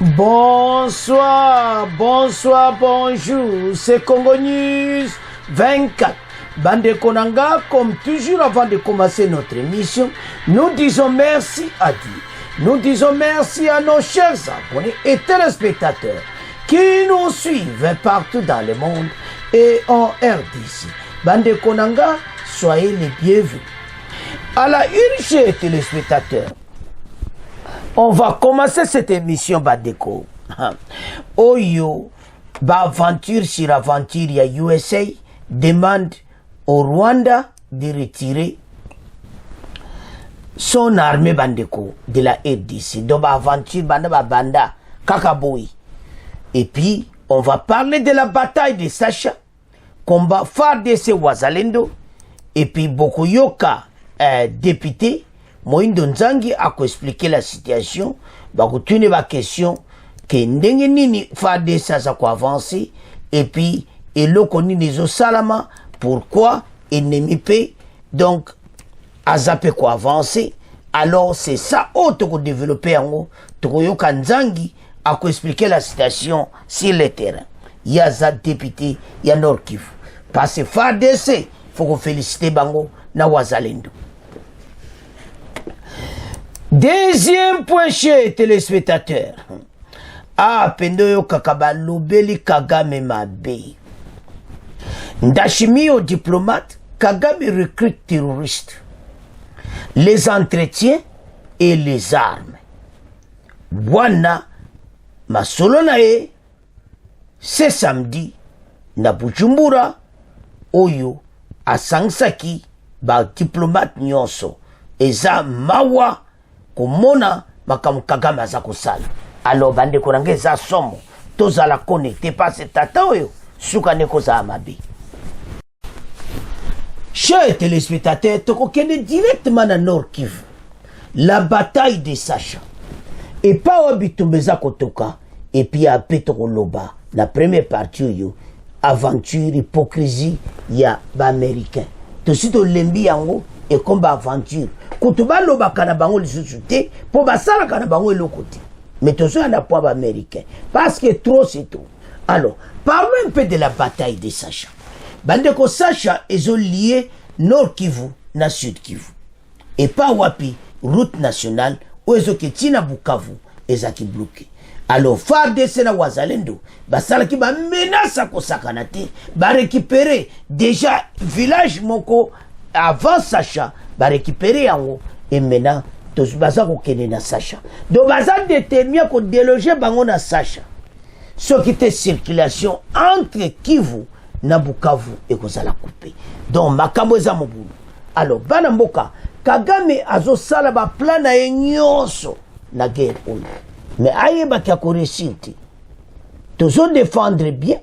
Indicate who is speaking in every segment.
Speaker 1: Bonsoir, bonsoir, bonjour, c'est Congo News 24. Bande Konanga, comme toujours avant de commencer notre émission, nous disons merci à Dieu. Nous disons merci à nos chers abonnés et téléspectateurs qui nous suivent partout dans le monde et en RDC. Bande Konanga, soyez les bienvenus. À la une, chers téléspectateurs, on va commencer cette émission Badeko. Oyo, aventure sur aventure, il y a USA demande au Rwanda de retirer son armée Bandeko de la RDC. Donc aventure banda Kakaboui. Et puis on va parler de la bataille de Sacha, combat FARDC Wazalendo. Et puis Bokoyoka, député Moïndo Nzangi a expliqué la situation. Bakutune ba question que ndenge nini FARDC ça ko avancer. Et puis eloko nini zo salama. Pourquoi ennemi paix donc azape ko avancer. Alors c'est ça autre que développer en haut. Tokoyoka Nzangi a expliqué la situation sur le terrain. Il y a za député, il y a Nord Kivu. Parce que FARDC, faut qu'on félicite bango na Wazalendo. Deuxième point chez téléspectateurs. Ah, pendoyo kakaba lobeli Kagame mabe. Ndashimi au diplomate, Kagame recrute terroristes. Les entretiens et les armes. Wana masolo nae, c'est samedi, na Bujumbura, oyo, a Sangsaki, ba diplomate nyonso, eza mawa, komona makamu Kagame aza kosala. Alors bande konange za somo tozala connecté pas tata oyo suka neko za mabe. Chers téléspectateurs, tokokende directement na Nord Kivu. La bataille de Sacha. Et pas wabitumbeza kotoka et puis après tokoloba la première partie yo aventure hypocrisie ya ba américain. To sito lembi yango et combat aventure. Kutuba loba kana bango lisusu te po basala kana bango elokoti. Mais tous un apport américain. Parce que trop c'est trop. Alors, parlons un peu de la bataille de Sacha. Bandeko Sacha, ils ont lié Nord Kivu na Sud Kivu. Et pas Wapi, route nationale, où ils ont Tina Bukavu, ils ont bloqué. Alors, FARDC na Wazalendo, basala ki ba menace ko sakanate, ba récupérer déjà village moko avant Sacha, ba récupérer en haut et maintenant tous baza ko kene na Sacha. Donc baza déterminé ko déloger bango na Sacha. Ce qui était circulation entre Kivu na Bukavu et ko sala couper. Donc makambo za mobulu. Alors bana mboka Kagame azo sala ba plan na nyonso na guerre oyo. Mais ayeba ki ko réussir. Toujours défendre bien,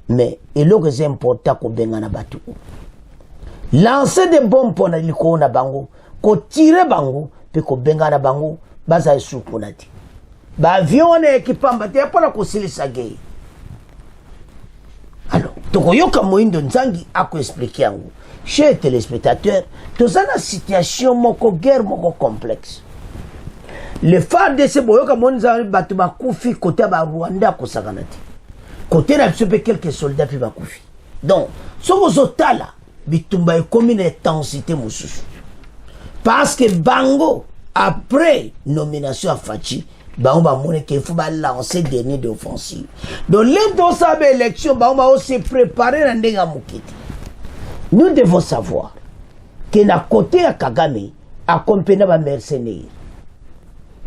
Speaker 1: mais il est important ko benga na batu. Lancer des bombes pour na liko na bango, ko tirer bango pe ko benga na bango baza esuku nati. Ba avion na ekipamba te pour la kosilisa gay. Alors, tokoyoka Moïndo Nzangi a ko expliquer yango. Chers téléspectateurs, tozana situation moko guerre moko complexe. Le FARDC boyoka monza batu ba kufi côté ba Rwanda ko sakanati. Côté na biso pe quelques soldats puis ba kufi. Donc, soko zotala bitumba ekomi na intensité mususu. Parce que Bango, après nomination à Fachi, Bango va montrer qu'il faut lancer dernier d'offensive. Donc, l'élection sa élection, Bango va aussi préparer la ndenga mukiti. Nous devons savoir que na côté à Kagame, accompagné par mercenaires.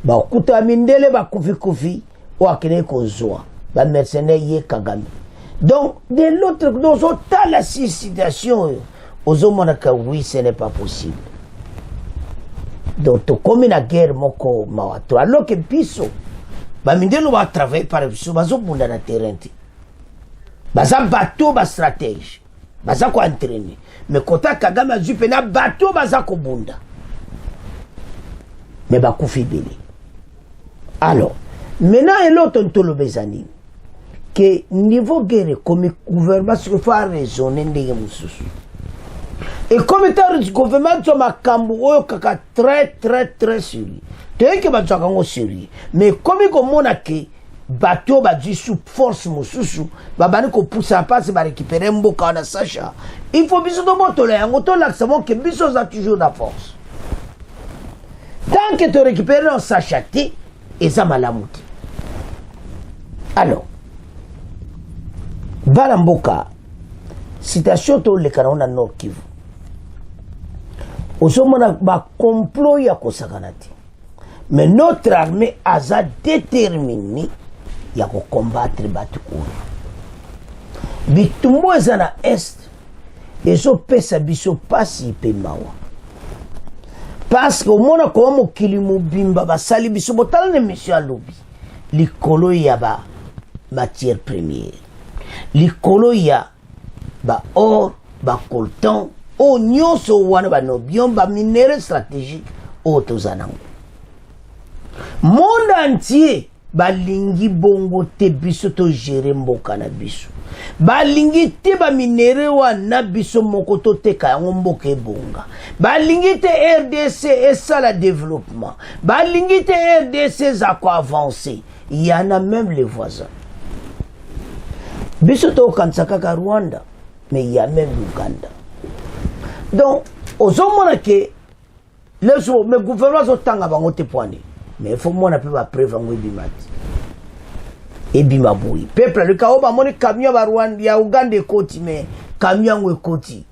Speaker 1: Ba kuta mindele ba kufi ou akene kozwa ba mercenaires yé Kagame. Donc, de l'autre, dans la situation, aux hommes oui, ce n'est pas possible. Donc, comme la guerre, moko mawato. Alors que biso, bamindelo va travailler par biso, bazo bunda na terrain. Baza bateau, ba stratège. Baza ko entraîner. Mais kota Kagame a jupe na bateau, baza ko bunda. Mais ba koufi beli. Alors, maintenant, et l'autre, on te le bezani. Que niveau guerre, comme gouvernement, il faut raisonner de mususu. Et comme étant le gouvernement, tu as très sérieux. Tu es que tu as sérieux. Mais comme on a que bateau badji sous force mosusu babani ko poussa passe ba récupérer mboka na Sacha. Il faut biso do moto là ngoto là savons que biso ça toujours la force. Tant que tu récupères un Sacha té et ça malamuti. Alors balamboka citation to le kanona Nord Kivu. Osomona ba complot ya kosakanati. Mais notre armée a déterminé à combattre les batu. Bitumbo eza na est ezopesa biso pasi pe mawa. Parce que omona ko mokili mobimba basali biso botala ne monsieur alobi. Likolo ya ba matière première. Likolo ya ba or, ba coltan, o nyonso wana ba nobion ba minéraux stratégiques o tozanango. Monde entier balingi bongo te biso to gérer mboka na biso. Balingi te ba minere wana biso moko to teka yango mboka ebonga. Balingi te RDC esala développement. Balingi te RDC za ko avancer. Il y en a même les voisins. Biso to kansaka ka Rwanda, mais il y a même Uganda. Donc, ozomona ke le gouvernement zotanga bango te poani. Mais il faut que je puisse prévenir et bimaboui. Peuple, le cas où on camion à Rwanda, il y a Ouganda côté, mais camion est côté.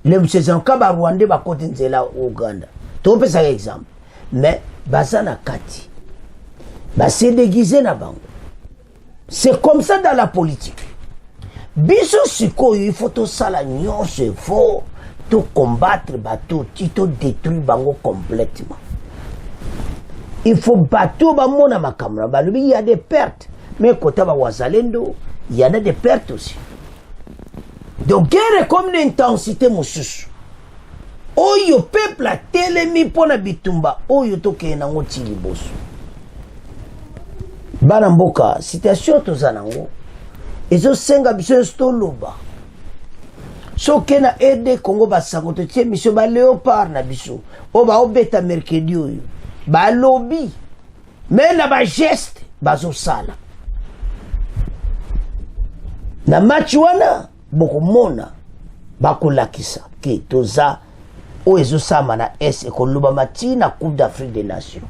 Speaker 1: Les saisons quand Rwanda va côté c'est là Ouganda. Tu peux ça exemple. Mais bazana kati. C'est déguisé na bango. C'est comme ça dans la politique. Biso siko il faut tout ça la nuance, il faut tout combattre bateau, tout détruire bango complètement. Il faut battre bamona makamra balubi, il y a des pertes, mais côté ba wazalendo il y en a des pertes aussi. Donc guerre comme une intensité mosusu oyo peuple a telemi pona bitumba oyo toke na ngoti liboso bana mboka situation tozanango ezo senga biso stoloba soke na RD Congo basango to tie mission ba léopard na biso o ba obeta mercredi oyo ba lobby mais na ba geste bazo sala na match wana bokomona bakolakisa ke toza o ezo sama na S ekoluba matina Coupe d'Afrique des Nations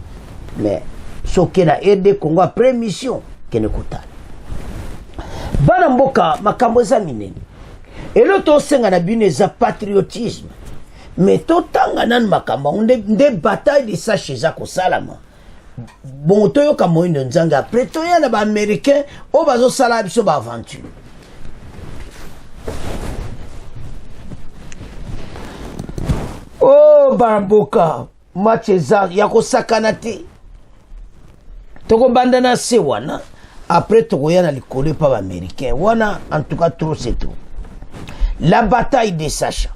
Speaker 1: mais soke na RD Congo après mission kene kutana bana mboka makambo za minene elo to senga na bine za patriotisme mais to tanga nan makambo nde bataille de sache za ko salama bon to yo ka moindo nzanga après to ya na ba américain o bazo sala biso ba aventure oh bamboka match za ya ko sakana te toko bandana se wana après toko ya na likolo pa ba américain wana en tout cas trop c'est trop. La bataille de Sacha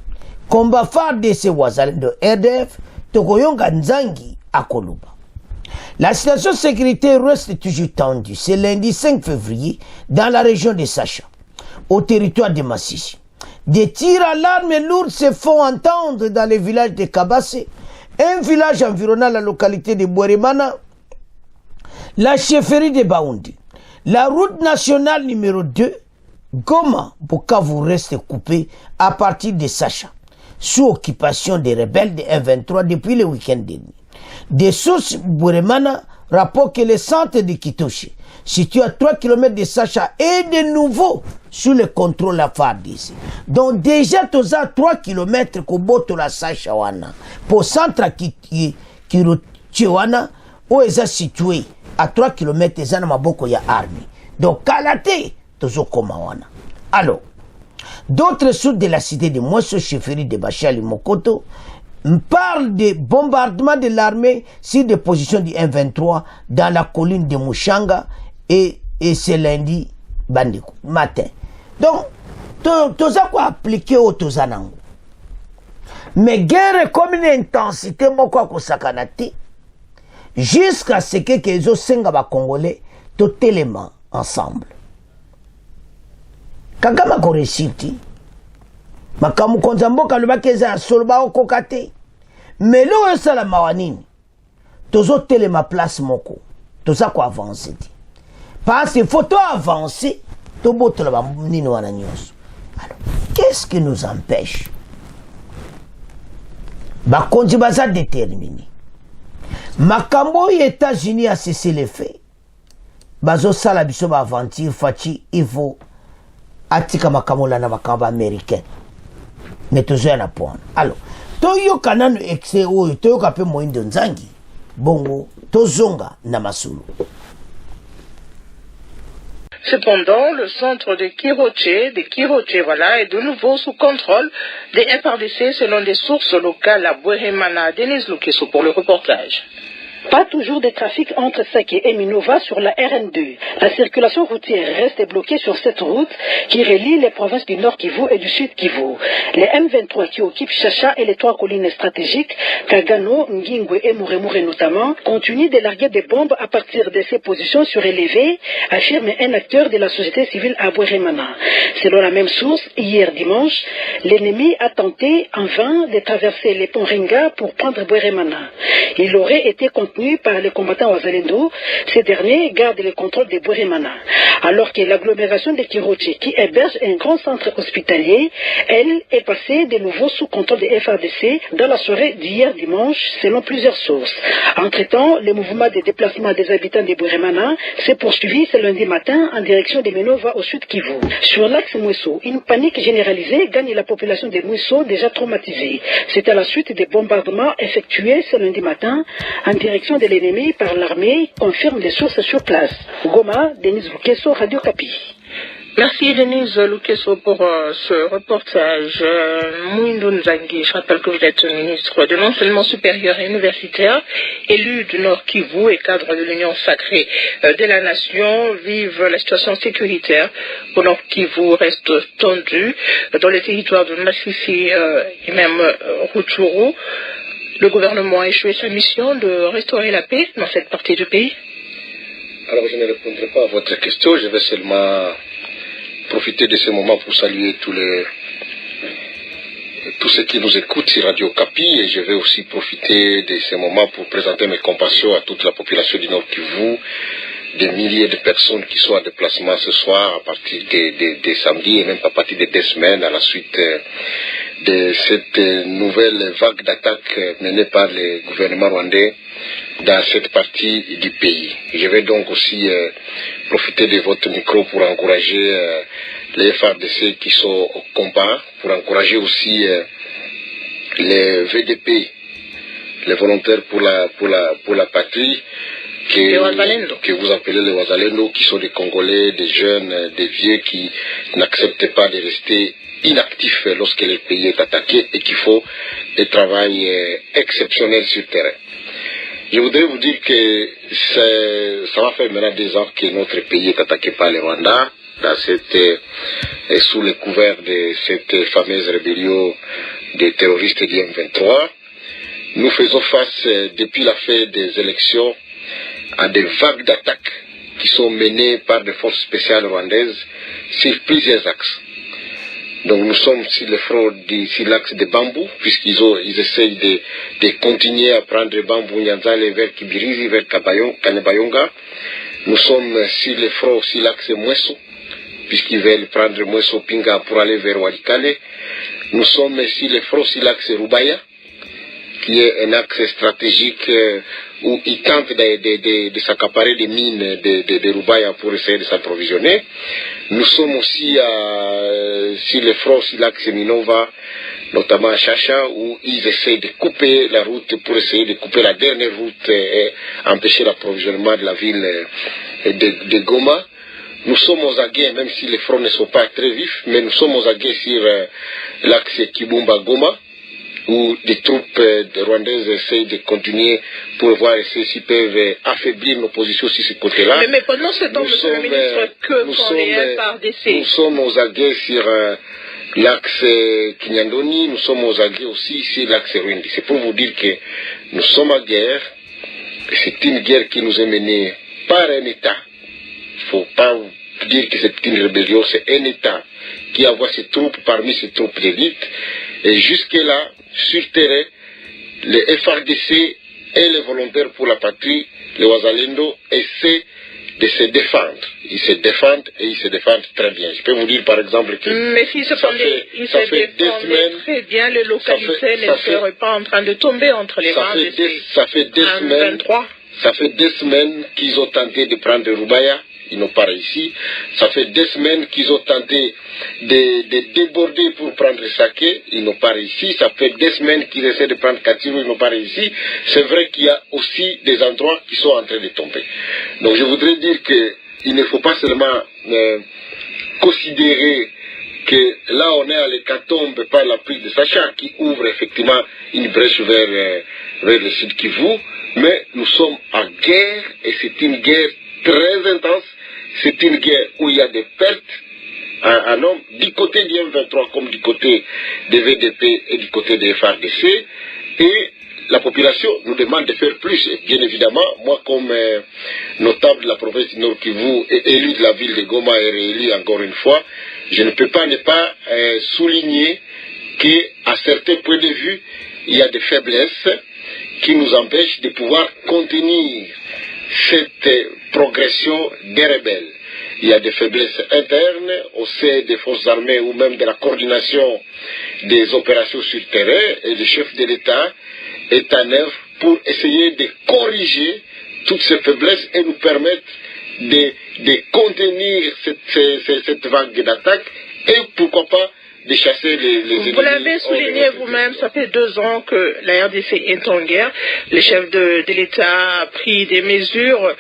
Speaker 1: combat phare de ces wazalendo RDF tokoyonga nzangi akoluba. La situation sécuritaire reste toujours tendue. C'est lundi 5 février dans la région de Sacha au territoire de Massissi. Des tirs à l'arme lourde se font entendre dans le village de Kabassé, un village environnant la localité de Bouéremana, la chefferie de Baoundi. La route nationale numéro 2, Goma-Bukavu reste coupée à partir de Sacha, sous occupation des rebelles de M23 depuis le week-end dernier. Des sources Bouéremana rapportent que le centre de Kitoshi, situé à 3 km de Sacha, est de nouveau sous le contrôle de la FARDC. Donc déjà, tu as 3 km que la Sacha wana. Pour centre Kirochiwana, où est situé à 3 km de Zana Maboko ya armée. Donc Kalate, toujours comme wana. Alors, d'autres sources de la cité de Mouesso, chefferie de Bachali Mokoto, parlent de bombardements de l'armée sur des positions du M23 dans la colline de Mouchanga et c'est lundi matin. Donc, tout ça quoi appliquer au Tozanango. Mais guerre comme une intensité, moko ko sakanati, jusqu'à ce que les autres Congolais, tout élément ensemble. Kagama ko réussiti, makamu konzamboka lubakeza solba okokate, mais lo esala mawanini, tozo telema place moko, toza ko avancer. Parce qu'il faut avancer. Alors, qu'est-ce qui nous empêche? Bakonzi baza déterminé. Makambo les États-Unis a cessé les faits. Bazo sala biso ba aventure fachi ivo atika makambo la na makambo américain. Mais toujours na point. Alors, toyo kanano excès oyo toyo kape moindo nzangi. Bongo tozonga na masulu.
Speaker 2: Cependant, le centre de Kiroche, voilà, est de nouveau sous contrôle des FRDC selon des sources locales à Bweremana. Denise Lukeso pour le reportage.
Speaker 3: Pas toujours de trafic entre Sake et Minova sur la RN2. La circulation routière reste bloquée sur cette route qui relie les provinces du Nord Kivu et du Sud Kivu. Les M23 qui occupent Chacha et les trois collines stratégiques, Kagano, Ngingwe et Muremure notamment, continuent de larguer des bombes à partir de ces positions surélevées, affirme un acteur de la société civile à Bweremana. Selon la même source, hier dimanche, l'ennemi a tenté en vain de traverser les ponts Ringa pour prendre Bweremana. Il aurait été contenu par les combattants Wazalendo. Ces derniers gardent le contrôle de Bweremana. Alors que l'agglomération de Kiroche, qui héberge un grand centre hospitalier, elle est passée de nouveau sous contrôle des FARDC dans la soirée d'hier dimanche, selon plusieurs sources. Entre-temps, le mouvement de déplacement des habitants de Bweremana s'est poursuivi ce lundi matin en direction de Minova au sud Kivu. Sur l'axe Mouesso, une panique généralisée gagne la population de Mouesso déjà traumatisée. C'est à la suite des bombardements effectués ce lundi matin en direction de l'ennemi par l'armée, confirment les sources sur place. Goma, Denise Lukeso, Radio Kapi.
Speaker 2: Merci Denise Lukeso pour ce reportage. Mouindo Nzangi, je rappelle que vous êtes ministre de l'enseignement supérieur et universitaire, élu du Nord Kivu et cadre de l'Union sacrée de la nation. Vive la situation sécuritaire au Nord Kivu reste tendue dans les territoires de Massissi et même Rutshuru. Le gouvernement a échoué sa mission de restaurer la paix dans cette partie du pays.
Speaker 4: Alors je ne répondrai pas à votre question, je vais seulement profiter de ce moment pour saluer tous ceux qui nous écoutent sur Radio Kapi, et je vais aussi profiter de ce moment pour présenter mes compassions à toute la population du Nord Kivu, des milliers de personnes qui sont en déplacement ce soir à partir de samedi et même à partir de 2 semaines à la suite de cette nouvelle vague d'attaques menée par le gouvernement rwandais dans cette partie du pays. Je vais donc aussi profiter de votre micro pour encourager les FARDC qui sont au combat, pour encourager aussi les VDP, les volontaires pour la patrie, que vous appelez les Wazalendo, qui sont des Congolais, des jeunes, des vieux qui n'acceptent pas de rester inactifs lorsque le pays est attaqué et qu'il faut un travail exceptionnel sur le terrain. Je voudrais vous dire que ça va faire maintenant 2 ans que notre pays est attaqué par le Rwanda, sous le couvert de cette fameuse rébellion des terroristes du M23. Nous faisons face, depuis la fin des élections, à des vagues d'attaques qui sont menées par des forces spéciales rwandaises sur plusieurs axes. Donc nous sommes sur le front sur l'axe de Bambou, puisqu'ils essayent de continuer à prendre Bambou, Nyanzale vers Kibirizi, vers Kanebayonga. Nous sommes sur le front sur l'axe Mweso, puisqu'ils veulent prendre Mweso Pinga pour aller vers Walikale. Nous sommes sur le front sur l'axe Rubaya, qui est un axe stratégique où ils tentent de s'accaparer des mines de Rubaya pour essayer de s'approvisionner. Nous sommes aussi sur le front, sur l'axe Minova, notamment à Chacha, où ils essaient de couper la route pour essayer de couper la dernière route et empêcher l'approvisionnement de la ville de Goma. Nous sommes aux aguets, même si les fronts ne sont pas très vifs, mais nous sommes aux aguets sur l'axe Kibumba-Goma, où des troupes rwandaises essayent de continuer pour voir s'ils peuvent affaiblir nos positions sur ce côté-là.
Speaker 2: Mais pendant ce temps, monsieur le ministre, que font les FARDC?
Speaker 4: Nous sommes aux aguets sur l'axe Kinyandoni, nous sommes aux aguets aussi sur l'axe Rwindi. C'est pour vous dire que nous sommes en guerre, et c'est une guerre qui nous est menée par un État. Il ne faut pas dire que c'est une rébellion, c'est un État qui envoie ses troupes parmi ses troupes d'élite. Et jusque-là, sur terrain, les FARDC et les volontaires pour la patrie, les Wazalendo, essaient de se défendre. ils se défendent et ils se défendent très bien. Je peux vous dire par exemple que...
Speaker 2: Mais s'ils se défendaient très bien, les localités ne seraient pas en train de tomber entre les mains de ces M23.
Speaker 4: Ça fait des semaines qu'ils ont tenté de prendre Roubaïa, ils n'ont pas réussi. Ça fait des semaines qu'ils ont tenté de déborder pour prendre Saké, ils n'ont pas réussi. Ça fait des semaines qu'ils essaient de prendre Katirou, ils n'ont pas réussi. C'est vrai qu'il y a aussi des endroits qui sont en train de tomber. Donc je voudrais dire qu'il ne faut pas seulement considérer que là on est à l'hécatombe par la prise de Sacha qui ouvre effectivement une brèche vers le sud Kivu, mais nous sommes en guerre et c'est une guerre très intense, c'est une guerre où il y a des pertes en hommes du côté du M23 comme du côté des VDP et du côté des FARDC, et la population nous demande de faire plus. Et bien évidemment, moi comme notable de la province du Nord Kivu et élu de la ville de Goma et réélu encore une fois, je ne peux pas ne pas souligner qu'à certains points de vue, il y a des faiblesses qui nous empêchent de pouvoir contenir cette progression des rebelles. Il y a des faiblesses internes au sein des forces armées ou même de la coordination des opérations sur le terrain, et le chef de l'État est en œuvre pour essayer de corriger toutes ces faiblesses et nous permettre de contenir cette vague d'attaque et pourquoi pas de chasser les ennemis.
Speaker 2: Vous l'avez souligné vous-même, ça fait 2 ans que la RDC est en guerre. Le chef de l'État a pris des mesures,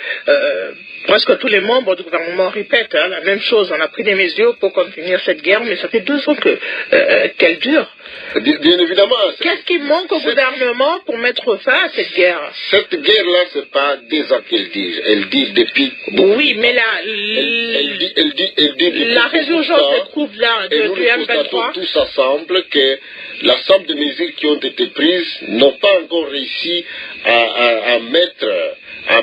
Speaker 2: presque tous les membres du gouvernement répètent la même chose. On a pris des mesures pour contenir cette guerre, mais ça fait 2 ans qu'elle dure.
Speaker 4: Bien évidemment.
Speaker 2: Qu'est-ce qui manque au gouvernement pour mettre fin à cette guerre?
Speaker 4: Cette guerre-là, c'est pas des ans qu'elle dit. Elle dit depuis...
Speaker 2: Oui, mais là,
Speaker 4: elle dit
Speaker 2: la résurgence se trouve là,
Speaker 4: et nous constatons tous ensemble que l'ensemble des mesures qui ont été prises n'ont pas encore réussi à mettre à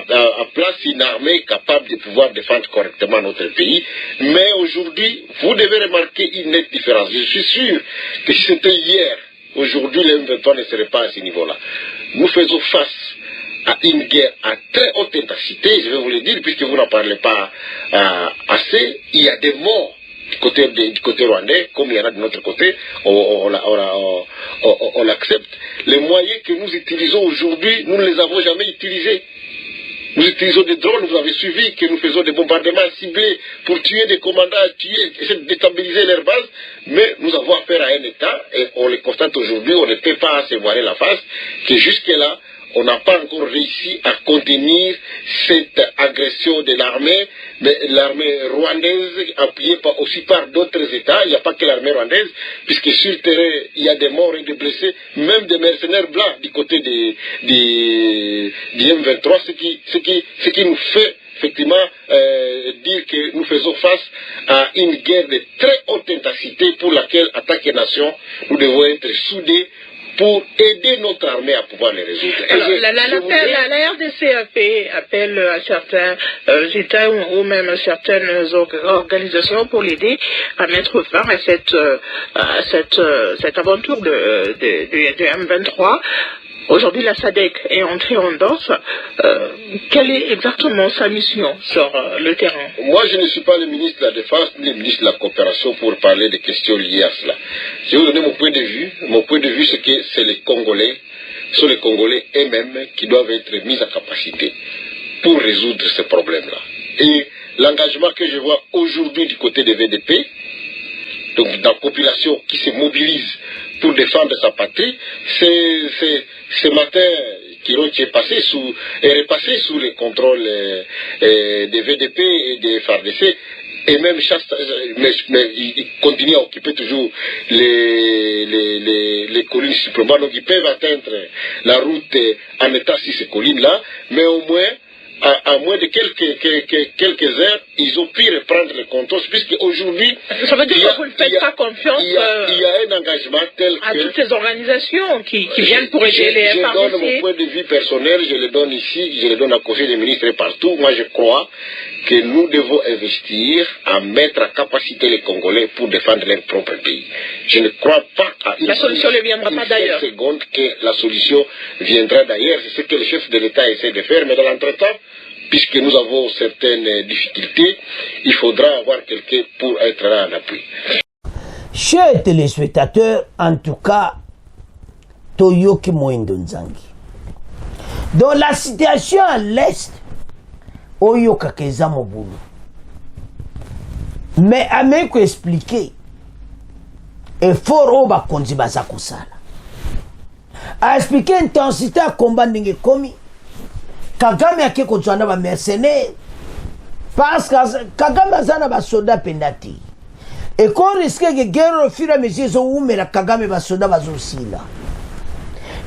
Speaker 4: place une armée capable de pouvoir défendre correctement notre pays. Mais aujourd'hui, vous devez remarquer une nette différence. Je suis sûr que si c'était hier, aujourd'hui, les M23 ne seraient pas à ce niveau-là. Nous faisons face à une guerre à très haute intensité, je vais vous le dire, puisque vous n'en parlez pas assez. Il y a des morts du côté rwandais, comme il y en a de notre côté, on l'accepte. Les moyens que nous utilisons aujourd'hui, nous ne les avons jamais utilisés. Nous utilisons des drones, vous avez suivi que nous faisons des bombardements ciblés pour tuer des commandants, essayer de déstabiliser leurs bases, mais nous avons affaire à un État, et on le constate aujourd'hui, on ne peut pas se voiler la face, que jusque-là, on n'a pas encore réussi à contenir cette agression de l'armée, mais l'armée rwandaise, appuyée aussi par d'autres États. Il n'y a pas que l'armée rwandaise, puisque sur le terrain, il y a des morts et des blessés, même des mercenaires blancs du côté du M23, ce qui nous fait effectivement dire que nous faisons face à une guerre de très haute intensité pour laquelle, en tant que nation, nous devons être soudés pour aider notre armée à pouvoir les résoudre.
Speaker 2: Alors, la RDC appelle à certains États ou même à certaines organisations pour l'aider à mettre fin à cette aventure de M23. Aujourd'hui, la SADC est entrée en danse. Quelle est exactement sa mission sur le terrain?
Speaker 4: Moi, je ne suis pas le ministre de la Défense ni le ministre de la Coopération pour parler des questions liées à cela. Je vais vous donner mon point de vue. Mon point de vue, c'est que c'est les Congolais, sont les Congolais eux-mêmes qui doivent être mis à capacité pour résoudre ces problèmes-là. Et l'engagement que je vois aujourd'hui du côté des VDP, donc dans la population qui se mobilise pour défendre sa patrie, ce matin, Kirochi est repassé sous le contrôle des VDP et des FARDC, et même mais il continue à occuper toujours les collines supplémentaires, donc ils peuvent atteindre la route en état sur ces collines-là, mais au moins, à moins de quelques heures, ils ont pu reprendre le contrôle, puisque aujourd'hui...
Speaker 2: Ça veut dire que vous ne faites pas confiance
Speaker 4: il y a un engagement tel
Speaker 2: à toutes ces organisations qui viennent pour aider les FARDC.
Speaker 4: Je donne mon point de vue personnel, je le donne ici, je le donne à Conseil des ministres et partout. Moi, je crois que nous devons investir à mettre à capacité les Congolais pour défendre leur propre pays. Je ne crois pas à
Speaker 2: la solution ne viendra pas d'ailleurs.
Speaker 4: Seconde que la solution viendra d'ailleurs. C'est ce que le chef de l'État essaie de faire, mais dans l'entretemps, puisque nous avons certaines difficultés, il faudra avoir quelqu'un pour être là en appui.
Speaker 1: Chers téléspectateurs, en tout cas, Toyoki Moindo Nzangi. Dans la situation à l'Est, Oyoka Keza Mobulu. Mais à même expliquer, et fort Oba Konzi Bazako Sala. A expliquer l'intensité à combat n'enge komi. Kagame a keko tchana ba mercenaire. Parce que Kagame a zana ba soda pendati. Et qu'on risque que guerre au fur et à mesure zo ume la Kagame ba soda ba zo sila.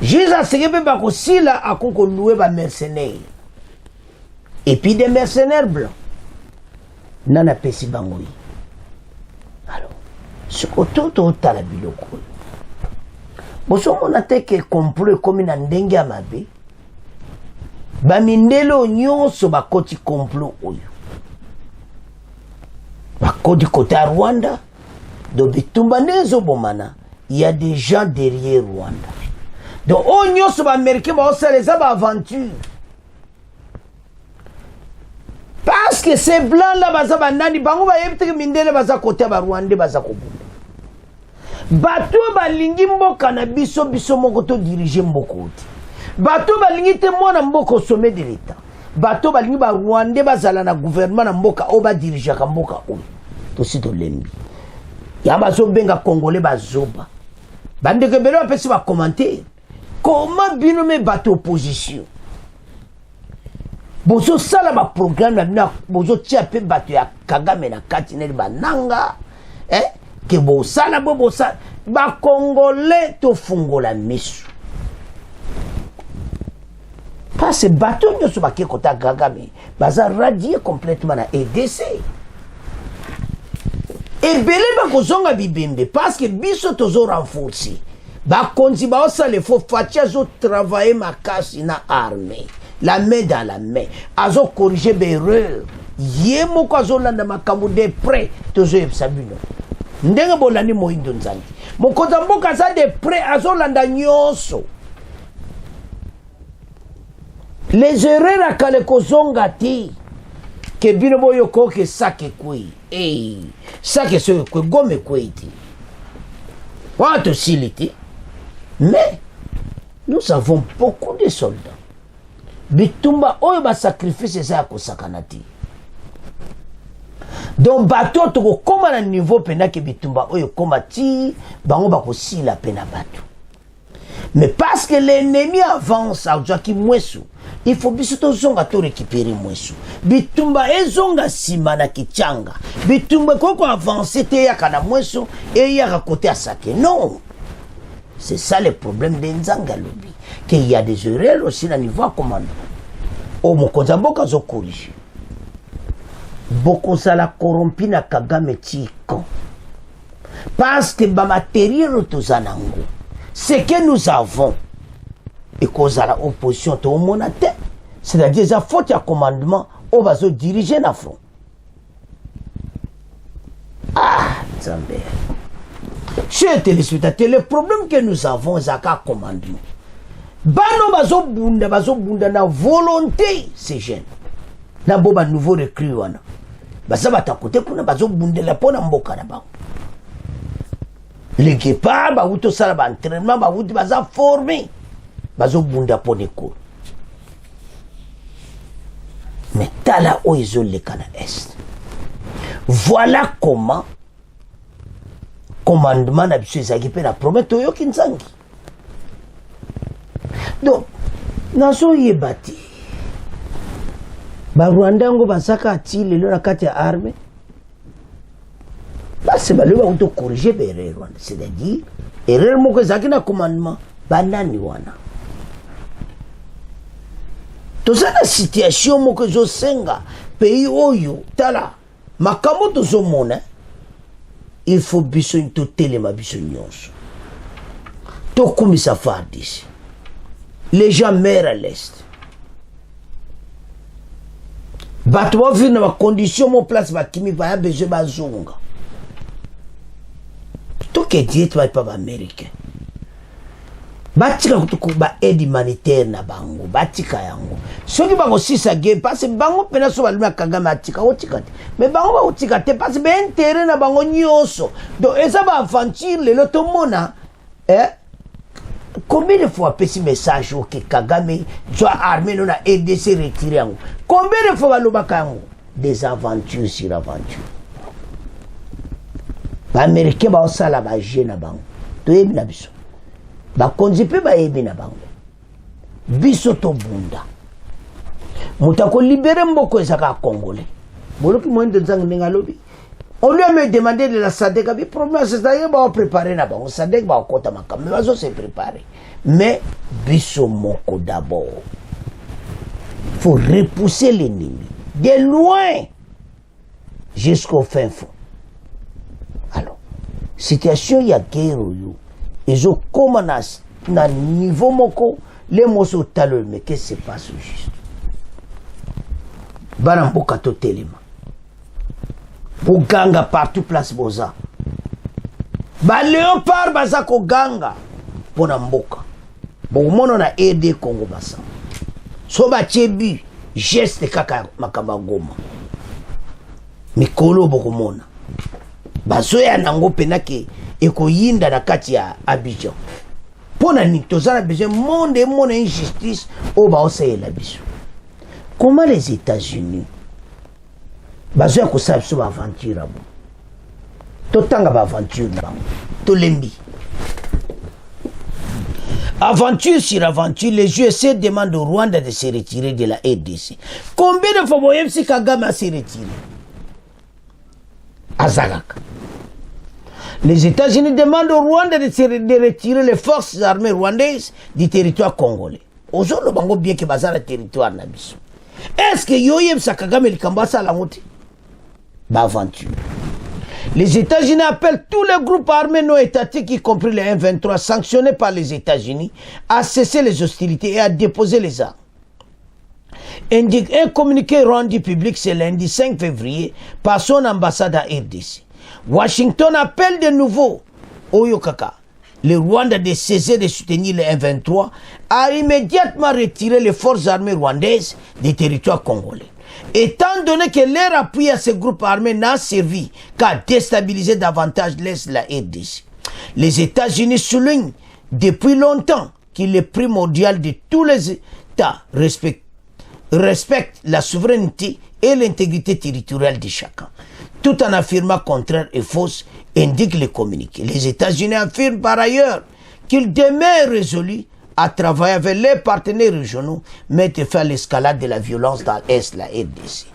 Speaker 1: Jésus seke ba ko sila a koko loué ba mercenaire. Et puis des mercenaires blancs. Nana pesi bangoui. Alors, ce koto to tala biloko. Boso mona teke complot comme na ndenge ya mabe. Ba mindelo nyonso ba koti complot oyo. Ba kodi côté à Rwanda. Do bitumba nezo bomana, il y a des gens derrière Rwanda. Donc on nyonso ba américain ba osala les aventure. Parce que ces blancs là baza bandani bango ba yebite ke mindele baza côté ba Rwanda baza kobunda. Bato balingi mboka na biso moko to diriger mboko ti. Bato balingi te mona mboko sommet de l'état. Bato balingi ba Rwanda bazala na gouvernement na mboka o ba diriger ka mboka o. To sito lembi. Ya bazo benga congolais bazoba. Bande ke belo apesi ba commenter. Comment binome bato opposition? Bozo sala ba programme na bozo tia pe bato ya Kagame na kati na bananga. Que bosala bosa ba congolais to fungola misu. Parce que bato nyoso ba ke kota Kagame baza radier complètement na EDC. Et belé ba kozonga bibembe parce que biso tozo renforcer. Ba konzi ba osala fo fatia zo travailler makasi na armée. La main dans la main. Azo corriger des erreurs. Yemo ko azo landa makambo de près tozo yebsabino. Ndenge bolani Moindo Nzangi. Mokonza mboka za de près azo landa nyonso. Les erreurs a kale kozonga ti. Que bino boyo ko ke sake kwe. Sake so kwe gome kwe ti. What siliti. Mais nous avons beaucoup de soldats. Bitumba oyo ba sacrifice za ko sakanati. Donc bato to koma na niveau pena ke bitumba oyo koma ti bango ba ko sila pena bato. Mais parce que l'ennemi avance à Jaki Mwesu, il faut biso to zonga to récupérer Mwesu. Bitumba ezonga sima na kichanga. Bitumba koko avancer te ya kana Mwesu et ya côté à Sake. Non. C'est ça le problème de Nzanga Lobi. Qu'il y a des erreurs aussi à niveau commandement. Au Mokonza Mboka zo corrige. Beaucoup ça la corrompi na Kagame Tiko. Parce que ba matériel tozanango. Ce que nous avons et cause à la opposition to monate, c'est-à-dire ça faute à commandement on va se diriger na front. Ah, Zambé. Chers téléspectateurs, le problème que nous avons, c'est qu'à commandement. Bano bazo bunda na volonté ces jeunes. Na boba nouveau recrue wana. Baza bata côté pour na bazo bunda la pona mboka na ba. Les guépards ba wuto sala ba entraînement ba wuti baza formé. Bazo bunda pone ko. Mais tala oizo le kana est. Voilà comment commandement na biso ezaki pe na promettre yo kinzangi. Donc nazo yebati ba Rwanda ngo basaka ati lelo na kati ya armée basi balo ba auto corriger bere Rwanda, c'est-à-dire erreur moko ezaki na commandement banani wana tozana situation moko zo senga pays oyo tala makambo tozo mona. Il faut biso to telema biso nyonso. To kumisa fardis. Les gens meurent à l'est. Bato vivre dans ma condition mon place va kimi va besoin bazonga. To que dit pas américain. batika kutuku ba aide humanitaire na bango batika yango soki bango sisa ge parce bango pena so balima Kagame atika otika te mais bango ba otika te parce be intérêt na bango nyonso donc eza ba aventure lelo to mona combien de fois pesi message au que Kagame soit armé non a aidé se retirer yango combien de fois balobaka yango des aventures sur aventure ba américain ba osala ba jeune na bango to yebi na biso bakonzi mpe bayebi na bango biso tobunda moto akolibere mboko ezaka congolais boloki moyende nzango ndenge alobi on lui a me demandé de la SADC abi problème c'est-à-dire ba préparer na bango SADC ba okota makambo bazo se préparer mais biso moko d'abord faut repousser l'ennemi de loin jusqu'au fin fond. Alors situation ya guerre yo ezo koma na niveau moko les moso talo mais qu'est-ce qui se passe juste bana mboka to telema boganga partout place boza ba léopard baza ko ganga pona mboka bomono na aide Congo basa so ba chebi geste kaka makamba ngoma mikolo bokomona bazoya nango penake ekoyinda na kati ya Abidjan pona ni tozala besoin monde mon injustice o ba osayela biso. Comment les États-Unis bazoya ko sa biso ba aventure abo totanga ba aventure na bango tolembi aventure sur aventure les USA demandent au Rwanda de se retirer de la RDC. Combien de fois voyez-vous Kagame se retirer Azagaka. Les États-Unis demandent au Rwanda de retirer les forces armées rwandaises du territoire congolais. Aujourd'hui, on va bien que bazar le territoire nabiso. Est-ce que yoyem Kagame le kambasa la montée? Aventure. Les États-Unis appellent tous les groupes armés non étatiques, y compris les M23 sanctionnés par les États-Unis, à cesser les hostilités et à déposer les armes. Indique un communiqué rendu public ce lundi 5 février par son ambassade à RDC. Washington appelle de nouveau Oyokaka, le Rwanda de cesser de soutenir les M23, à immédiatement retirer les forces armées rwandaises des territoires congolais. Étant donné que leur appui à ces groupes armés n'a servi qu'à déstabiliser davantage l'Est de la RDC. Les États-Unis soulignent depuis longtemps qu'il est primordial de tous les États respectent la souveraineté et l'intégrité territoriale de chacun. Tout en affirmant contraire et fausse, indique le communiqué. Les États-Unis affirment par ailleurs qu'ils demeurent résolus à travailler avec les partenaires régionaux, mettre fin à l'escalade de la violence dans l'Est de la RDC.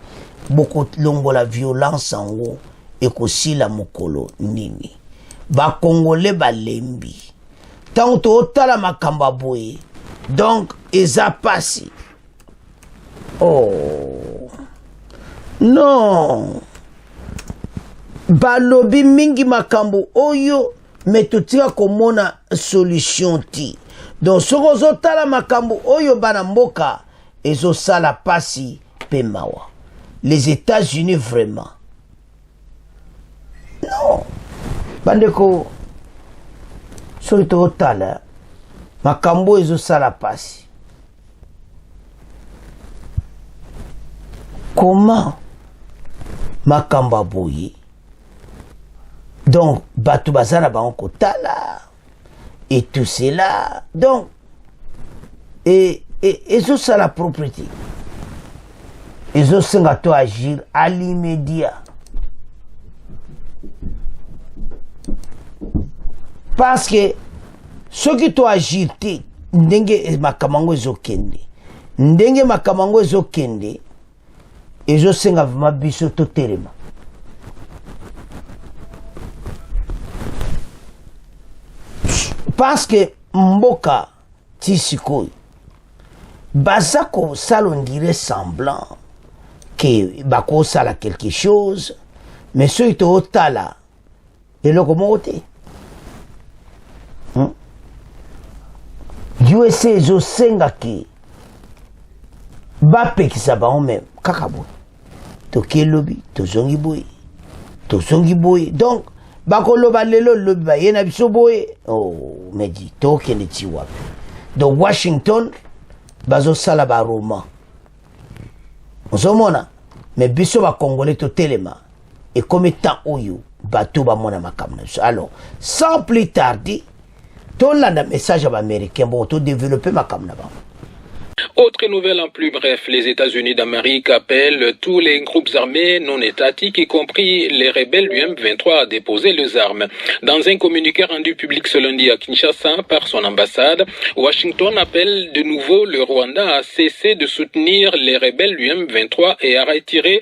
Speaker 1: Beaucoup de longo la violence en haut et aussi la mokolo nini. Ba Congolais ba lembi. Tant que la makamba boye. Donc, eza passi. Oh. Non. Balobi mingi makambo oyo metotika komona solution ti. Donc sokozo tala makambo oyo bana mboka ezo sala pasi pe mawa. Les États-Unis vraiment. Non. Bandeko solito tala makambo ezo sala pasi. Comment makamba boye? Donc batu bazana bango tala et tout cela. Donc et ça la propriété. Ils ont singato agir à l'immédiat. Parce que ce qui doit agir, ndenge makamango ezokende. Ndenge makamango ezokende. Ils singa mabiso to terema. Parce que mboka tisikoy bazako salo dirait semblant que bako sala quelque chose mais ceux qui otala et le komote USA zo senga ki ba pekisa ba on même kakabo to kelobi to zongi boy donc bakoloba lelo lobi bayena biso boye oh medi tokende ti wapi donc Washington bazosala baroma ozomona mais biso bakongole totelema ekomi temps oyo bato bamona makambo na biso alors sans plus tarder tolanda message ya baaméricain bon todéveloppe makambo na bango.
Speaker 5: Autre nouvelle en plus bref, les États-Unis d'Amérique appellent tous les groupes armés non étatiques, y compris les rebelles du M23, à déposer leurs armes. Dans un communiqué rendu public ce lundi à Kinshasa par son ambassade, Washington appelle de nouveau le Rwanda à cesser de soutenir les rebelles du M23 et à retirer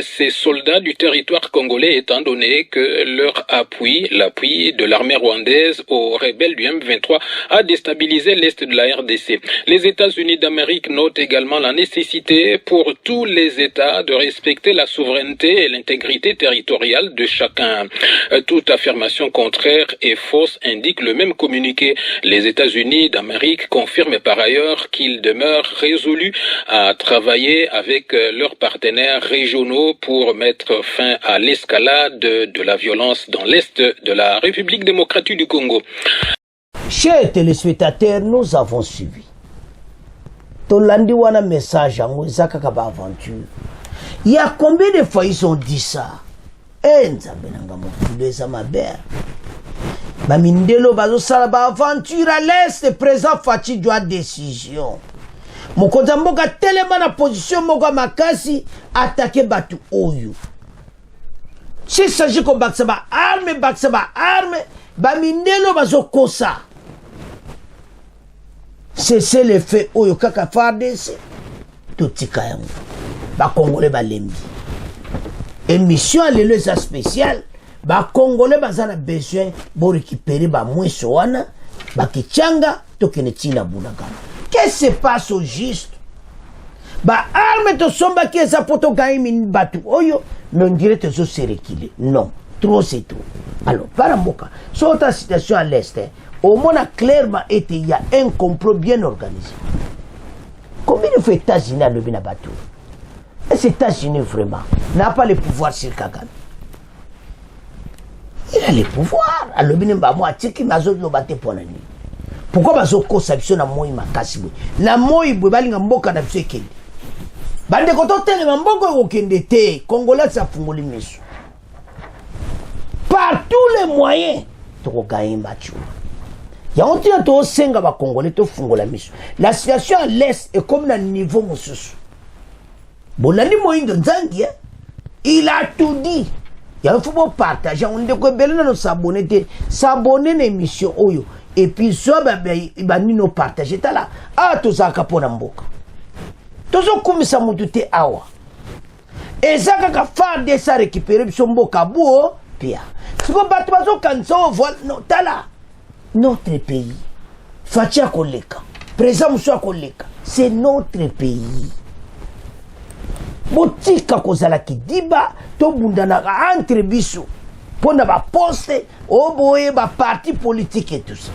Speaker 5: ses soldats du territoire congolais, étant donné que leur appui, l'appui de l'armée rwandaise aux rebelles du M23, a déstabilisé l'est de la RDC. Les États-Unis d'Amérique note également la nécessité pour tous les États de respecter la souveraineté et l'intégrité territoriale de chacun. Toute affirmation contraire et fausse, indique le même communiqué. Les États-Unis d'Amérique confirment par ailleurs qu'ils demeurent résolus à travailler avec leurs partenaires régionaux pour mettre fin à l'escalade de la violence dans l'est de la République démocratique du Congo.
Speaker 1: Chers téléspectateurs, nous avons suivi. Tolandi wana message yango ezaka ka ba aventure. Il y a combien de fois ils ont dit ça? Nzambe nanga mokulu ma mère. Bamindelo bazo sala ba aventure à l'est présent Fati doit décision. Mokonza mboka telema na position moko makasi attaquer batu oyo. Si s'agit ko baksa ba arme bamindelo bazo kosa. C'est le fait oyo kaka FARDC totika yango ba congolais ba lembi émission lelo eza spécial ba congolais bazana besoin bo récupérer ba mweso wana ba kichanga tokene tina bunagana qu'est-ce qui se passe au juste ba arme to somba qui eza poto gagne min batu oyo mais on dirait que se reculer non trop c'est trop alors paramboka sur ta situation à l'est au moins clairement il y a un complot bien organisé. Combien de fois les États-Unis ont levé la bateau? Les États-Unis vraiment n'a pas le pouvoir sur Kagame. Il a le pouvoir. Alors bien moi tiki mazo lo baté pour nani. Pourquoi bazo ko sabison na moi makasi bo. Na moi bo balinga mboka na bisekende. Bande ko to tele mboko ko kende te. Congolais ça fungoli miso. Par tous les moyens to ko gagner match. Il y a un temps où Senga va Congolais te fungola miso. La situation à l'est est comme dans le niveau mosusu. Bonani Moïndo Nzangi, il a tout dit. Il faut partager. On dit que Belena nous s'abonner à l'émission Oyo. Et puis soit il va nous partager. Là, ah tout ça capona mboka. Tout ça comme ça mutute awa. Et ça quand faire de ça récupérer son mboka bo pia. Tu peux battre bazo kanso voilà non tala. Notre pays, Fatia Koleka, présent Moussa Koleka, c'est notre pays. Botika kozala ki diba, to bundana entre biso, pour na ba poste, oboye ba parti politique et tout ça.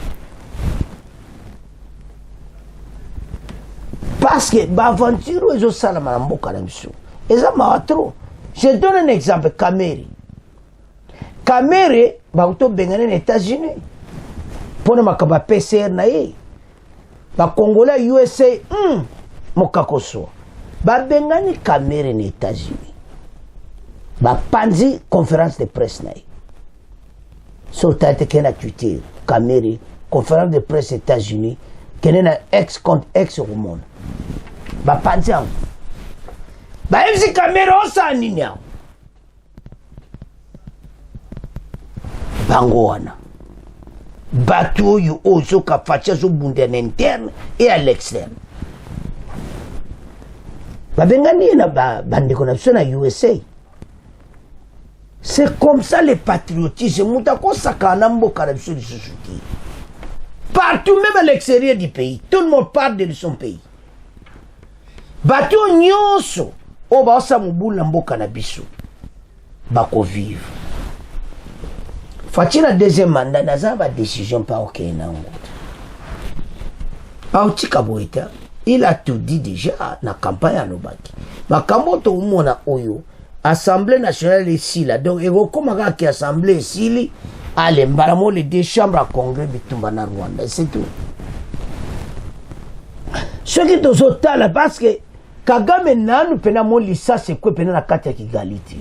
Speaker 1: Parce que ba aventure ezo sala mboka na biso. Eza ma trop. Je donne un exemple, Kamere. Kamere ba uto bengane aux États-Unis. Pour ne pas PCR na ye ba Congolais USA mokakoso ba bengani Kamere aux États-Unis ba panzi conférence de presse na ye so tate kena Twitter Kamere conférence de presse aux États-Unis kena ex compte ex au monde ba panzi ba MC Kamere osa nini bango wana bateau yo ozo ka fatia zo bunde en interne et à l'externe. Ba bengani na bande ko na biso na USA. C'est comme ça le patriotisme muta ko sakana mboka na biso lisusuki. Partout même à l'extérieur du pays, tout le monde parle de son pays. Bateau nyonso o ba sa mubula mboka na biso. Ba ko vivre. Fatina deuxième mandat n'a pas de décision pas ok non. Pauti Kaboita, il a tout dit déjà na campagne à Nobaki. Ma kamoto umona oyo Assemblée nationale ici là. Donc, il y a qui assemblée ici, allez, mbaramo les deux chambres à congrès bitumba na Rwanda, c'est tout. Ce qui est aux là, parce que Kagame nanu pena mo lisa c'est quoi pena na kati ya Kigali ti.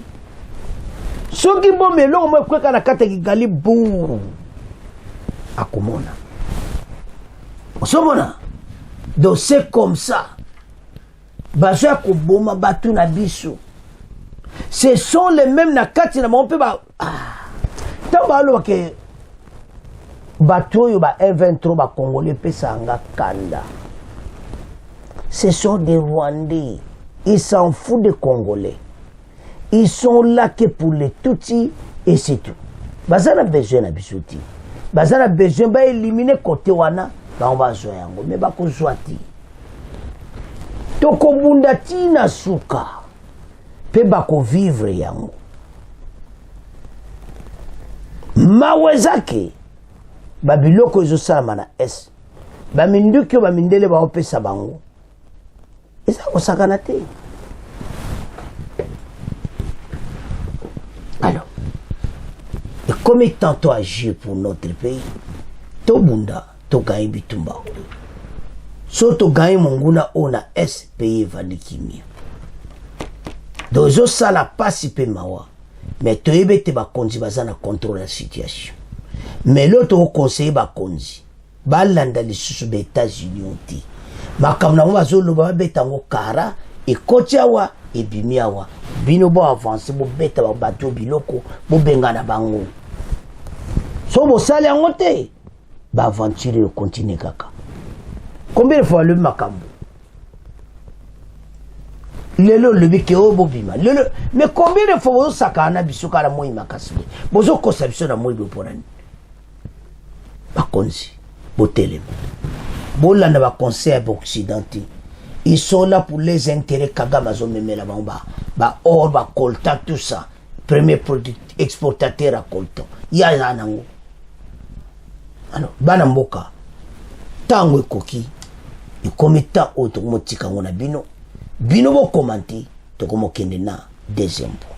Speaker 1: Ce qui bon mais lo mo quoi na kati ya Kigali bou. Akomona. Osomona. Donc c'est comme ça. Bazo ko boma batu na biso. Ce sont les mêmes na kati na mon pe ba. Tant ba lo ke batu yo ba M23 ba congolais pesa nga kanda. Ce sont des Rwandais. Ils s'en foutent des Congolais. Ils sont là que pour les Tutsis et c'est tout. Bazana a besoin de bisouti. Bazana a besoin d'éliminer côté wana. On va jouer yango. Mais bako jouati. Toko bundati na suka. Pe bako vivre yango. Mawezake. Babiloko izo salama na S. Baminduki bamindele ba opesa bango. Et ça, on s'en a. Alors, et comme tantôt agir pour notre pays, to bunda, to gagne bitumba. So to gagne monguna ona S pays vanikimia. Dozo sala pasi pe mawa. Mais to ebete ba konzi bazana contrôler la situation. Mais l'autre au conseil ba konzi. Balanda les sous des États-Unis ont makamna mo bazolo ba beta ngo kara e kotiawa e bimiawa bino bo avancer bo beta ba bato biloko bo bengana bango so bo sale ngote ba aventure continue kaka combien de fois le makambo lelo le bike obo bima lelo mais combien de fois bo sakana bisuka la moi makasi bozo kosa biso na moi bo porani ba konzi bo telema bolanda ba conseil occidentaux ils sont là pour les intérêts Kagame zo memela ba or ba coltan tout ça premier produit exportateur à coltan ya nango alors bana mboka tango ekoki e komita auto motika ngona bino bo commenter to komo kende na deuxième point.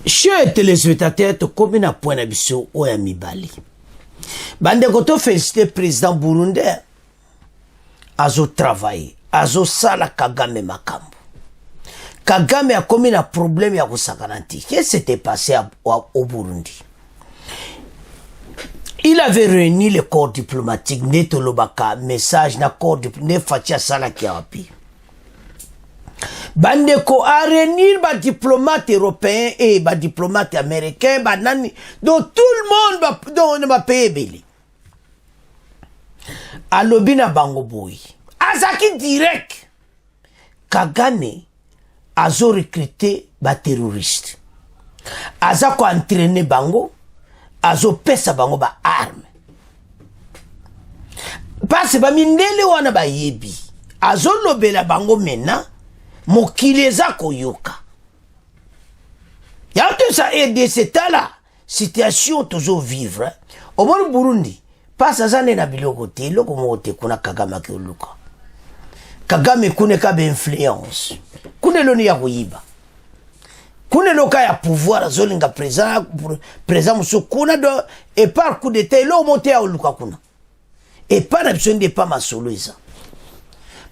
Speaker 1: Chers téléspectateurs, to komina point na biso oya mibali bande koto féliciter président burundais azo travailler azo sala Kagame makambo. Kagame a commis un problème ya kusakananti. Qu'est-ce qui s'était passé au Burundi? Il avait réuni le corps diplomatique netolobaka message na corps ne fatia sala kiapi. Bandeko a réuni ba diplomate européen et ba diplomate américain ba nani donc tout le monde ba payer belé. Alobina bango boy. Azaki direct. Kagame azo recruté ba terroriste. Azako entraîné bango, azo pesa bango ba arme. Parce ba mindele wana ba yebi. Azo lobela bango mena mokili ezako yoka. Ya tout ça aide c'est là situation toujours vivre. Au Burundi pas azane na biloko te loko mote kuna Kagame ke luka. Kagame kune ka be influence. Kune loni ya kuiba. Kune loka ya pouvoir zolinga présent muso kuna do et par coup d'état lo monte ya luka kuna. Et pas na besoin de pas masolo ça.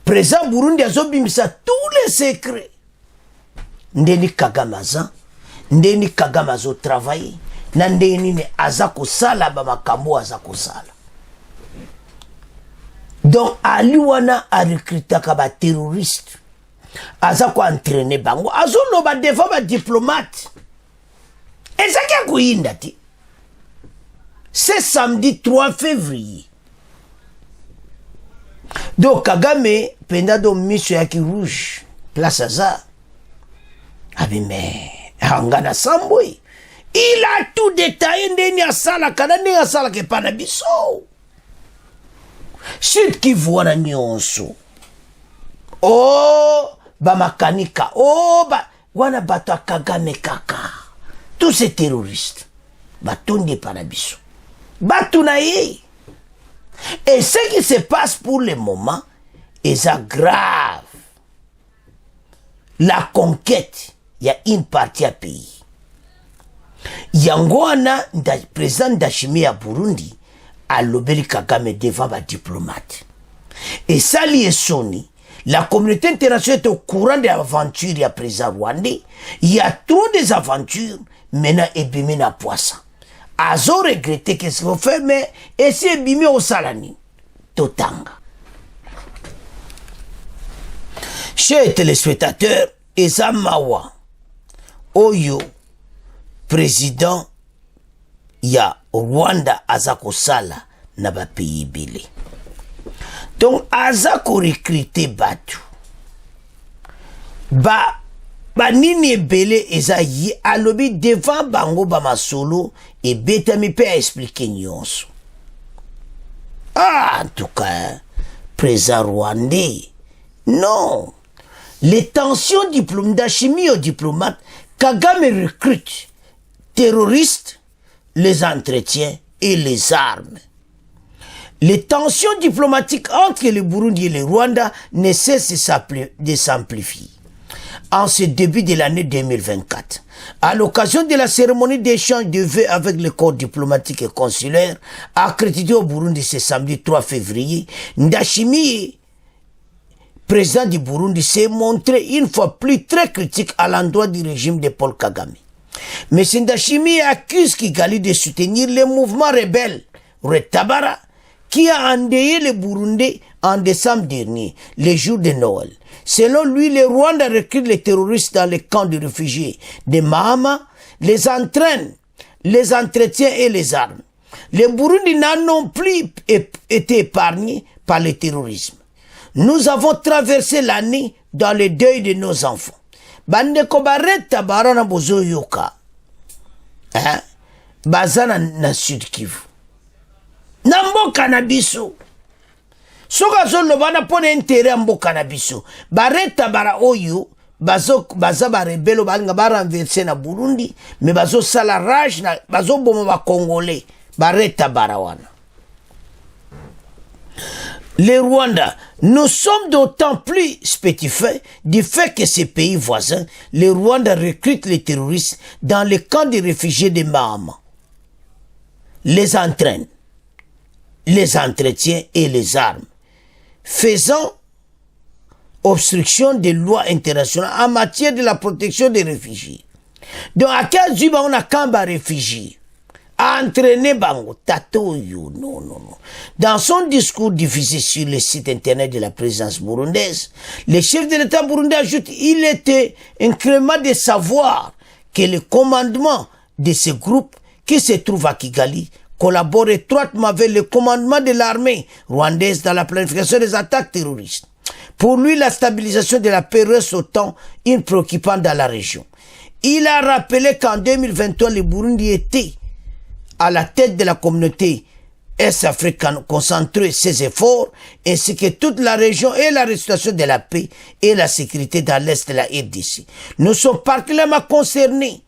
Speaker 1: Présent Burundi azobimisa tous les secrets. Ndeni Kagame aza, ndeni Kagame azo travailler, na ndeni ne azako sala ba makambo azako sala. Donc aliwana a recruté kaba terroriste. Azako entraîner bango, azo no ba defa ba diplomate. Et ça qui kuinda ti. C'est samedi 3 février. Donc Kagame penda do mission yaki rouge place aza. Abi mais angana samboi. Il a tout détaillé ndeni asala kana ndeni asala ke pana biso. Sud Kivu wana nyonso. Oh ba makanika. Oh ba wana bato Kagame kaka. Tous ces terroristes batondi pana biso. Batu na ye. Et ce qui se passe pour le moment est grave. La conquête ya une partie ya pays. Yango wana président Ndashimi ya Burundi alobeli Kagame devant ba diplomate. Et ça lié soni, la communauté internationale est au courant des aventures ya président rwandais. Il y a trop des aventures maintenant ebimi na poisson. Azo regretté qu'est-ce qu'on fait mais essayer ebimi au salani. Totanga. Chers téléspectateurs, eza mawa oyo président ya Rwanda aza kosala na ba pays ebele. Donc aza ko recruter batu ba nini ebele eza yi alobi devant bango ba masolo et betami pe expliquer nyonso. Ah, en tout cas, président rwandais, non. Les tensions Ndashimi aux diplomates, Kagame recrute terroristes, les entretiens et les armes. Les tensions diplomatiques entre le Burundi et le Rwanda ne cessent de s'amplifier. En ce début de l'année 2024, à l'occasion de la cérémonie d'échange de vœux avec le corps diplomatique et consulaire, accrédité au Burundi ce samedi 3 février, Ndashimi, président du Burundi, s'est montré une fois plus très critique à l'endroit du régime de Paul Kagame. M. Ndashimi accuse Kigali de soutenir le mouvement rebelle Red Tabara qui a endeuillé le Burundi en décembre dernier, le jour de Noël. Selon lui, le Rwanda recrute les terroristes dans les camps de réfugiés de Mahama, les entraîne, les entretient et les arme. Les Burundi n'ont non plus été épargnés par le terrorisme. Nous avons traversé l'année dans le deuil de nos enfants. Bande Red Tabara na bozo yoka. Bazana na Sud Kivu. Namboka na biso. Soka zolo bana pone intérêt mboka na biso. Red Tabara oyo baza ba rebelo banga ba renverser na Burundi, mais bazo sala rage na bazo bomo ba Congolais. Red Tabara wana. Les Rwandais, nous sommes d'autant plus stupéfaits du fait que ces pays voisins, les Rwandais recrutent les terroristes dans les camps de réfugiés de Mahama, les entraînent, les entretiennent et les arment, faisant obstruction des lois internationales en matière de la protection des réfugiés. Donc, à quel moment on a camp de réfugiés? Entraîner Bango, Tatoyo, non. Dans son discours diffusé sur le site internet de la présidence burundaise, le chef de l'État burundais ajoute qu'il était incrément de savoir que le commandement de ce groupe qui se trouve à Kigali collabore étroitement avec le commandement de l'armée rwandaise dans la planification des attaques terroristes. Pour lui, la stabilisation de la paix reste autant une préoccupante dans la région. Il a rappelé qu'en 2023, le Burundi était à la tête de la communauté est-africaine, concentrer ses efforts, ainsi que toute la région et la restauration de la paix et la sécurité dans l'est de la RDC. Nous sommes particulièrement concernés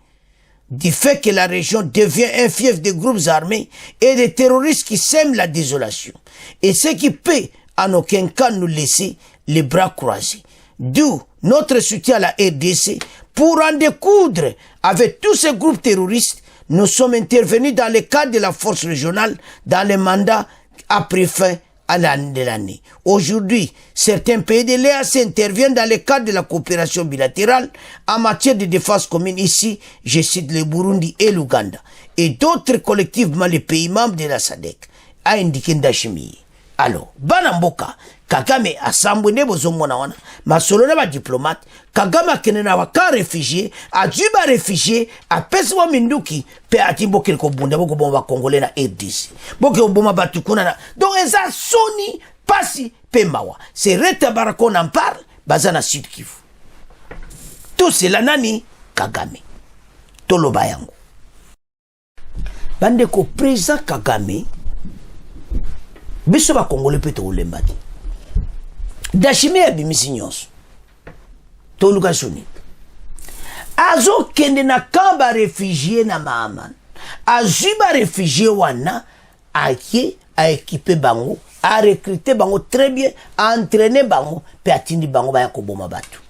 Speaker 1: du fait que la région devient un fief de groupes armés et de terroristes qui sèment la désolation, et ce qui peut en aucun cas nous laisser les bras croisés. D'où notre soutien à la RDC pour en découdre avec tous ces groupes terroristes. Nous sommes intervenus dans le cadre de la force régionale dans le mandat après fin à l'année. Aujourd'hui, certains pays de l'EAC interviennent dans le cadre de la coopération bilatérale en matière de défense commune. Ici, je cite le Burundi et l'Ouganda. Et d'autres collectivement les pays membres de la SADC, a indiqué Ndashimi. Alors, Banamboka, Kagame asambwe ne bozomona wana, masolo na ba diplomate, Kagame akene na waka réfugié, ajuba réfugié, apesi wa minduki, pe atimboke ko bunda boko bomba Congolais na RDC. Boke oboma batukuna na. Donc eza soni pasi pe mawa. C'est Red Tabara qu'on en parle, bazana Sud Kivu. Tout cela nani Kagame. Toloba yango. Bande ko président Kagame biso ba Congolais pe to lembati. Ndashimi abimisi nyonso. Toluka soni. Azo kende na kamba réfugié na Mahama. Azuba réfugié wana akie a équipé bango, a recruté bango très bien, a entraîné bango pe atindi bango ba yakoboma batu.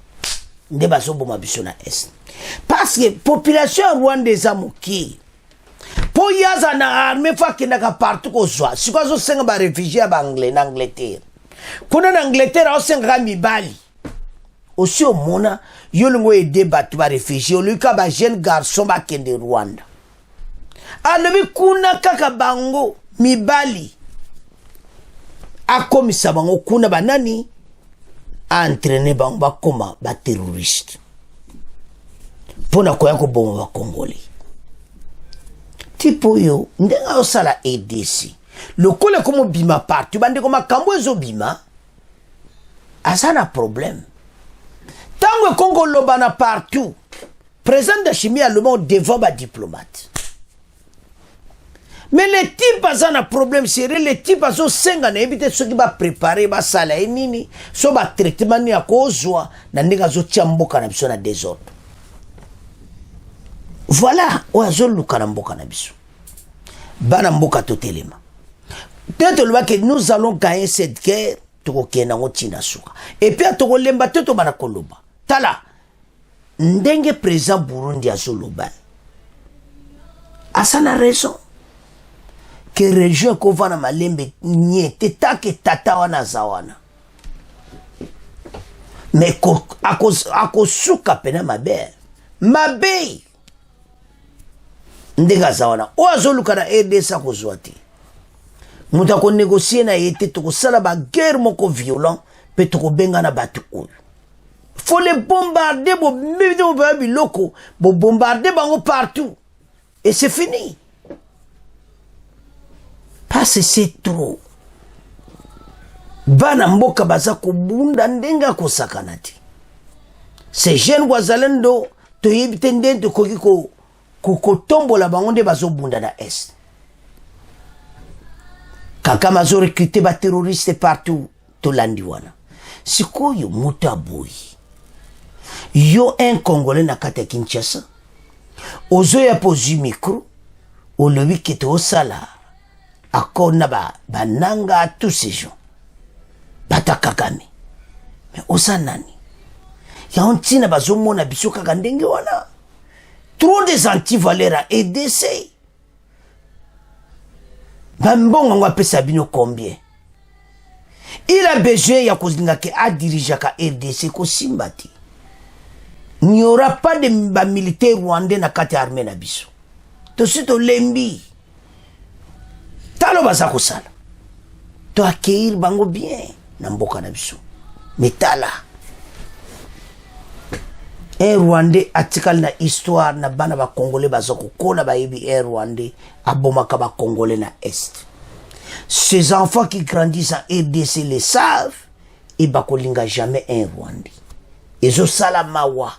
Speaker 1: nde bazoboma biso na est parce que population ya Rwanda eza mokie po yaza na armée fo akendaka partout kozwa siko azosenga barefugie ya baanglais na Angleterre kuna na Angleterre aosengaka mibali osi omona yo lingo ede bato barefugie oluka bajeune garçon bakende Rwanda alobi kuna kaka bango mibali akomisa bango kuna banani entraîner bango bakoma baterroriste mpona koya koboma bakongoli tipo oyo ndenga osala ADC lokola komo bima partout bandeko makambo ezobima aza na problème tango ekongo loba na partout président de chimie allemand devant badiplomate mais les types aza na problème sérieux les types azosenga na yebi te soki baprépare basala ye nini so batraitement nini akozwa na ndenge azotia mboka na biso na désordre voilà oyo azoluka na mboka na biso bana mboka totelema te tolobaki nous allons gagner cette guerre tokokenda ngo ntina suka epui tokolemba te tobana koloba tala ndenge président Burundi azoloba asa na raison que région kovana malembe nyete take tata wana aza wana mais akosuka pena mabe ndenge aza wana oyo azoluka na RDC akozwa te moto akonegocie na ye te tokosala baguerre moko violent mpe tokobenga na bato oyo faut les bombarder bobeba biloko bobombarde bango partout et c'est fini parce que c'est trop bana mboka baza kobunda ndenge akosakana te ces jeunes wazalendo toyebi te ndenge tokoki kotombola bango nde bazobunda na est kaka mazo recruter baterroriste partout tolandi wana sikoyo moto aboyi yo un congolais na kati ya Kinshasa ozoya pozu micro olobi kete osala accord na bananga tous ces gens bata Kagame mais osa nani ya ontina bazomona biso kaka ndenge wana trop des antivaleurs à EDC bambongo ngo apesa bino combien il a besoin ya kozinga ke a diriger ka RDC ko simbati il n'y aura pas de militaires rwandais na kati armée na biso to sito lembi talo baza kosala to accueillir bango bien na mboka na biso metala un rwandais atikali na histoire na bana ba congolais baza kokona bayebi un rwandais abomaka ba congolais na est ces enfants qui grandissent en RDC les savent et bakolinga jamais un rwandais ezo sala mawa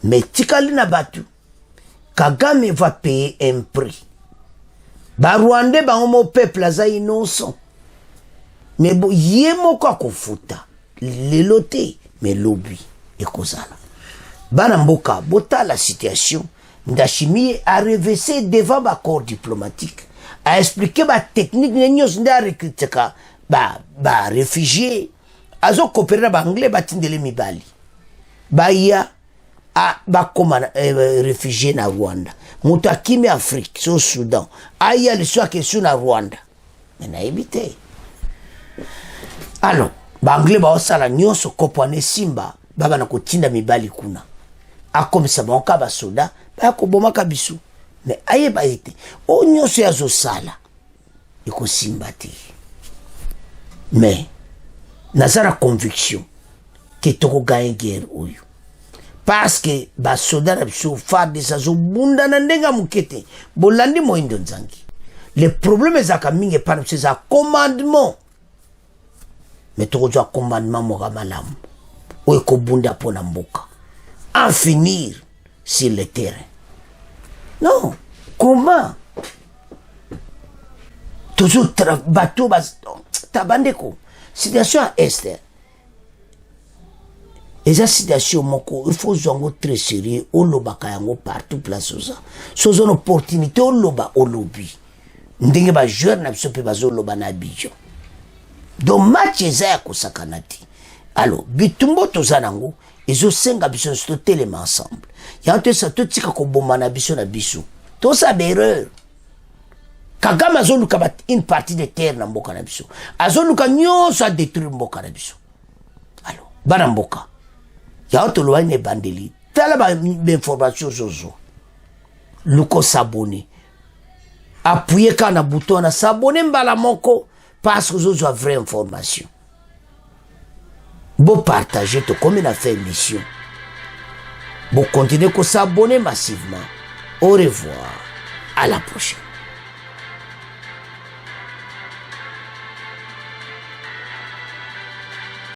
Speaker 1: mais tikali na batu Kagame va payer un prix ba rwandais ba homo peuple aza innocent mais bo yemo kwa kofuta lelote mais lobi ekozala bana mboka bota la situation Ndashimi a reversé devant ba corps diplomatique a expliqué ba technique nyos nda recruter ka ba réfugiés azo coopérer ba anglais ba tindele mibali ba ya a ba koma réfugié na Rwanda mutu akimi Afrique so Soudan aya le soit question na Rwanda mais na éviter alors ba anglais ba osala nyoso kopwane simba baba na kotinda mibali kuna akomisa banka ba soda ba kobomaka bisu mais aye ba ete o nyoso ya zo sala iko simba te mais nazara conviction que toko gagner guerre oyo parce que ba soda na biso fa de sa zo bunda na ndenga mukete bolandi moindo nzangi les problèmes ezaka mingi par ces commandement mais toko jwa commandement moka malamu oyo ko bunda pona mboka en finir sur le terrain. Non, comment? Toujours bateau tabandeko. Situation à Esther. Et cette situation moko, il faut zongo très sérieux, au loba kayango partout place oza. So zone opportunité au loba au lobby. Ndenge ba joueur na biso pe bazo loba na Abidjan. Donc match eza ya kosakanati. alors bitumbo tozanango ezosenga biso nyonso totelema ensemble yango toyesa totika koboma na biso tosala erreur. Kagame azoluka une partie de terre na mboka na biso azoluka nyonso adétruire mboka na biso. Alors bana mboka yango toloba ne bandeli tala bainformation zozo luko s'abonner appuyer ka na bouton na s'abonner mbala moko parce que zozo a vraie information. Bon partager to comme on a fait émission. Bon continuer ko s'abonner massivement. Au revoir. À la prochaine.